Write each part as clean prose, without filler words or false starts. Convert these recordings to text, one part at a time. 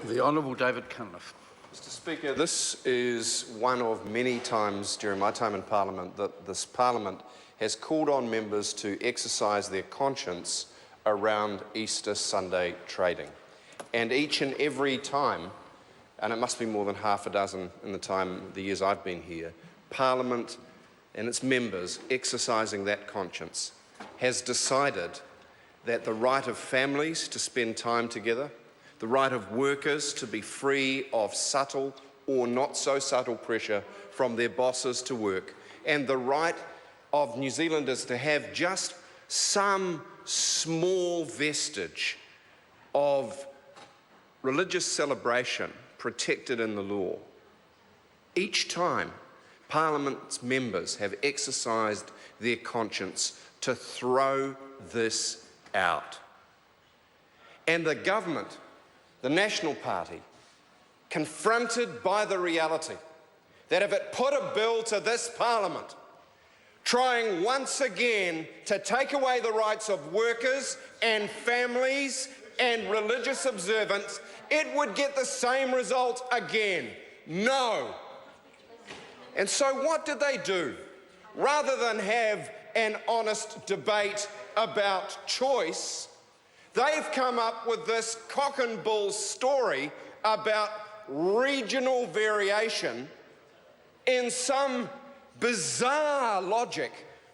The Honourable David Cunliffe. Mr Speaker, this is one of many times during my time in Parliament that this Parliament has called on members to exercise their conscience around Easter Sunday trading. And each and every time, and it must be more than half a dozen in the years I've been here, Parliament and its members exercising that conscience has decided that the right of families to spend time together, the right of workers to be free of subtle or not so subtle pressure from their bosses to work, and the right of New Zealanders to have just some small vestige of religious celebration protected in the law. Each time, Parliament's members have exercised their conscience to throw this out. And the government, the National Party, confronted by the reality that if it put a bill to this Parliament trying once again to take away the rights of workers and families and religious observance, it would get the same result again. No. And so what did they do? Rather than have an honest debate about choice, they've come up with this cock and bull story about regional variation in some bizarre logic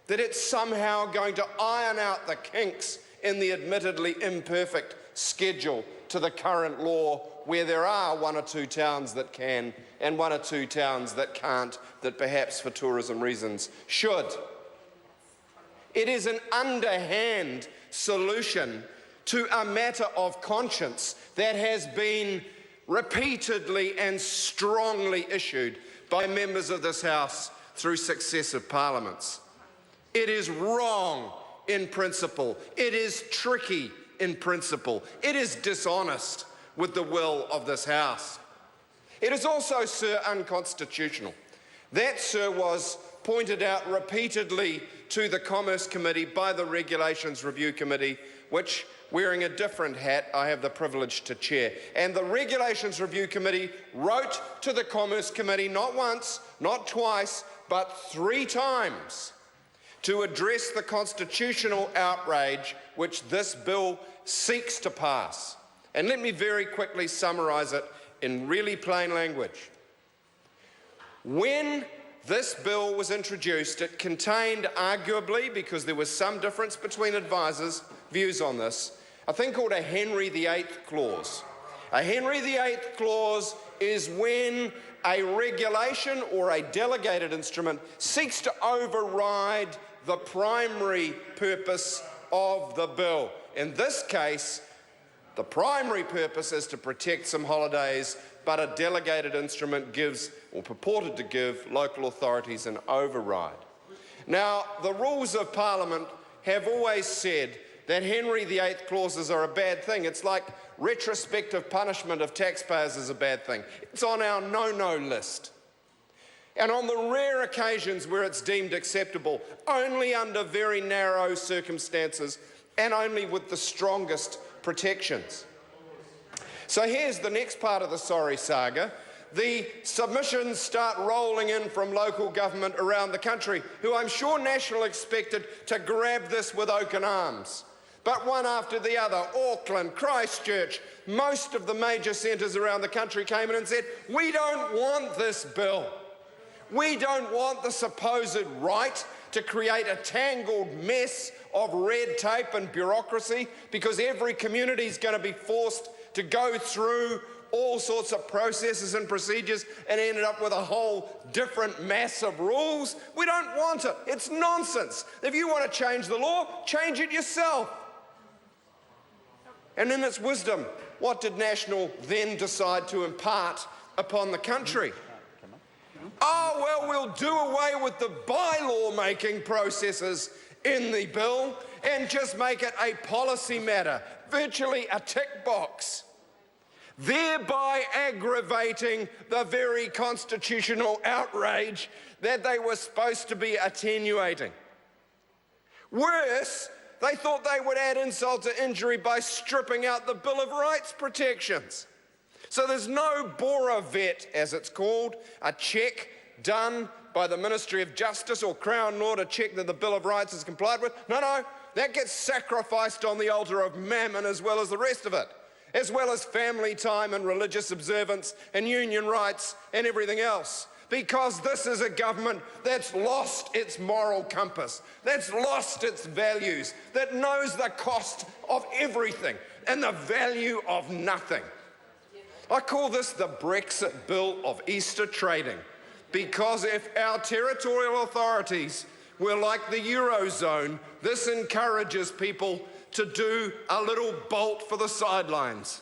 that it's somehow going to iron out the kinks in the admittedly imperfect schedule to the current law, where there are one or two towns that can and one or two towns that can't, that perhaps for tourism reasons should. It is an underhand solution to a matter of conscience that has been repeatedly and strongly issued by members of this House through successive parliaments. It is wrong in principle. It is tricky in principle. It is dishonest with the will of this House. It is also, sir, unconstitutional. That, sir, was pointed out repeatedly to the Commerce Committee by the Regulations Review Committee, which, wearing a different hat, I have the privilege to chair. And the Regulations Review Committee wrote to the Commerce Committee not once, not twice, but 3 times to address the constitutional outrage which this bill seeks to pass. And let me very quickly summarise it in really plain language. When this bill was introduced, it contained, arguably, because there was some difference between advisers' views on this, a thing called a Henry VIII clause. A Henry VIII clause is when a regulation or a delegated instrument seeks to override the primary purpose of the bill. In this case, the primary purpose is to protect some holidays, but a delegated instrument gives, or purported to give, local authorities an override. Now, the rules of Parliament have always said that Henry VIII clauses are a bad thing. It's like retrospective punishment of taxpayers is a bad thing. It's on our no-no list. And on the rare occasions where it's deemed acceptable, only under very narrow circumstances and only with the strongest protections. So here's the next part of the sorry saga. The submissions start rolling in from local government around the country, who I'm sure National expected to grab this with open arms. But one after the other, Auckland, Christchurch, most of the major centres around the country came in and said, we don't want this bill. We don't want the supposed right to create a tangled mess of red tape and bureaucracy, because every community is going to be forced to go through all sorts of processes and procedures and ended up with a whole different mass of rules. We don't want it. It's nonsense. If you want to change the law, change it yourself. And in its wisdom, what did National then decide to impart upon the country? Oh, well, we'll do away with the bylaw making processes in the bill and just make it a policy matter, virtually a tick box, thereby aggravating the very constitutional outrage that they were supposed to be attenuating. Worse, they thought they would add insult to injury by stripping out the Bill of Rights protections. So there's no Bora vet, as it's called, a check done by the Ministry of Justice or Crown Law to check that the Bill of Rights is complied with. No, that gets sacrificed on the altar of mammon as well as the rest of it, as well as family time and religious observance and union rights and everything else. Because this is a government that's lost its moral compass, that's lost its values, that knows the cost of everything and the value of nothing. I call this the Brexit bill of Easter trading, because if our territorial authorities were like the Eurozone, this encourages people to do a little bolt for the sidelines.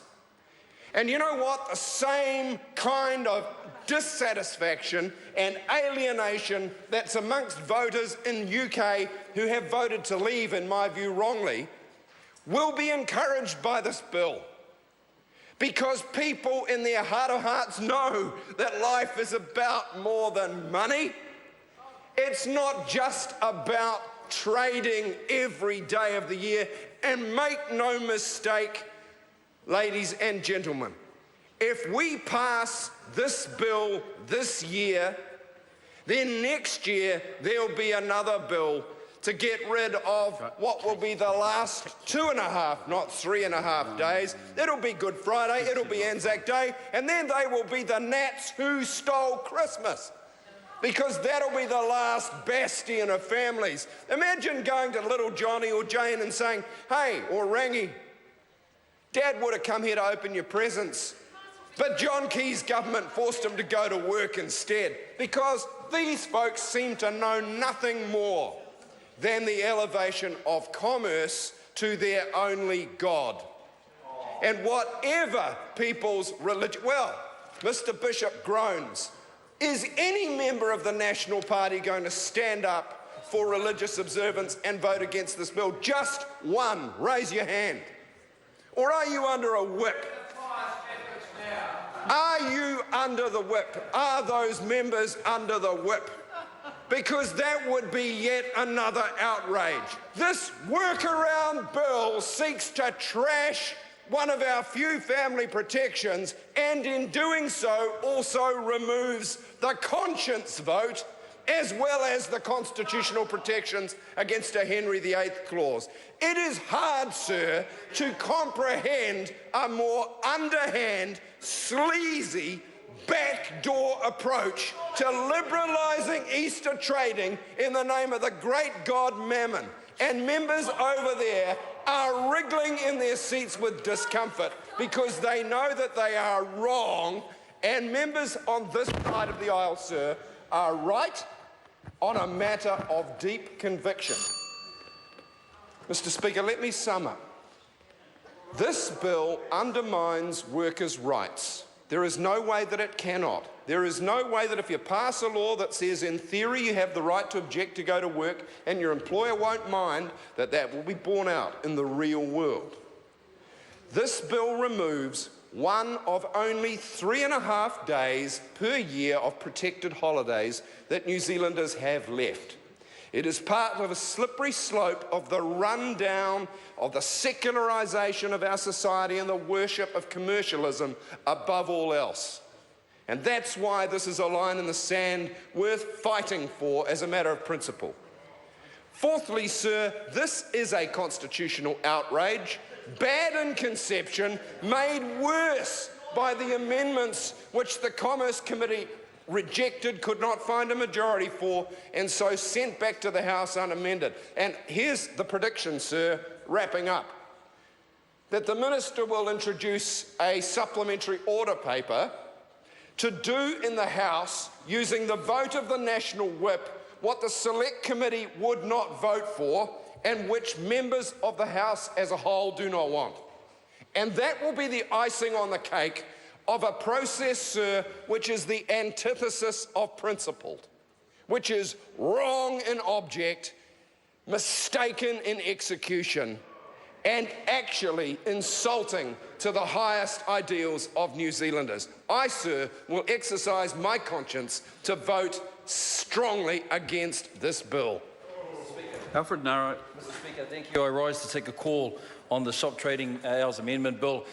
And you know what? The same kind of dissatisfaction and alienation that's amongst voters in UK who have voted to leave, in my view wrongly, will be encouraged by this bill. Because people in their heart of hearts know that life is about more than money. It's not just about trading every day of the year. And make no mistake, ladies and gentlemen, if we pass this bill this year, then next year there'll be another bill to get rid of what will be the last 2.5, not 3.5 days. It'll be Good Friday, it'll be Anzac Day, and then they will be the Nats who stole Christmas, because that'll be the last bastion of families. Imagine going to little Johnny or Jane and saying, hey, or Rangi, Dad would have come here to open your presents, but John Key's government forced him to go to work instead, because these folks seem to know nothing more than the elevation of commerce to their only God. And whatever people's religion, well, Mr. Bishop groans, is any member of the National Party going to stand up for religious observance and vote against this bill? Just one, raise your hand. Or are you under a whip? Are you under the whip? Are those members under the whip? Because that would be yet another outrage. This workaround bill seeks to trash one of our few family protections, and in doing so also removes the conscience vote as well as the constitutional protections against a Henry VIII clause. It is hard, sir, to comprehend a more underhand, sleazy, backdoor approach to liberalising Easter trading in the name of the great god Mammon. And members over there are wriggling in their seats with discomfort because they know that they are wrong, and members on this side of the aisle, sir, are right on a matter of deep conviction. Mr. Speaker, let me sum up. This bill undermines workers' rights. There is no way that it cannot. There is no way that if you pass a law that says in theory you have the right to object to go to work and your employer won't mind, that that will be borne out in the real world. This bill removes one of only 3.5 days per year of protected holidays that New Zealanders have left. It is part of a slippery slope of the rundown of the secularisation of our society and the worship of commercialism above all else. And that's why this is a line in the sand worth fighting for as a matter of principle. Fourthly, sir, this is a constitutional outrage, bad in conception, made worse by the amendments which the Commerce Committee rejected, could not find a majority for, and so sent back to the House unamended. And here's the prediction, sir, wrapping up, that the Minister will introduce a supplementary order paper to do in the House, using the vote of the National Whip, what the Select Committee would not vote for and which members of the House as a whole do not want. And that will be the icing on the cake of a process, sir, which is the antithesis of principled, which is wrong in object, mistaken in execution, and actually insulting to the highest ideals of New Zealanders. I, sir, will exercise my conscience to vote strongly against this bill. Alfred Narrow. Mr. Speaker, thank you. I rise to take a call on the Shop Trading Hours Amendment Bill.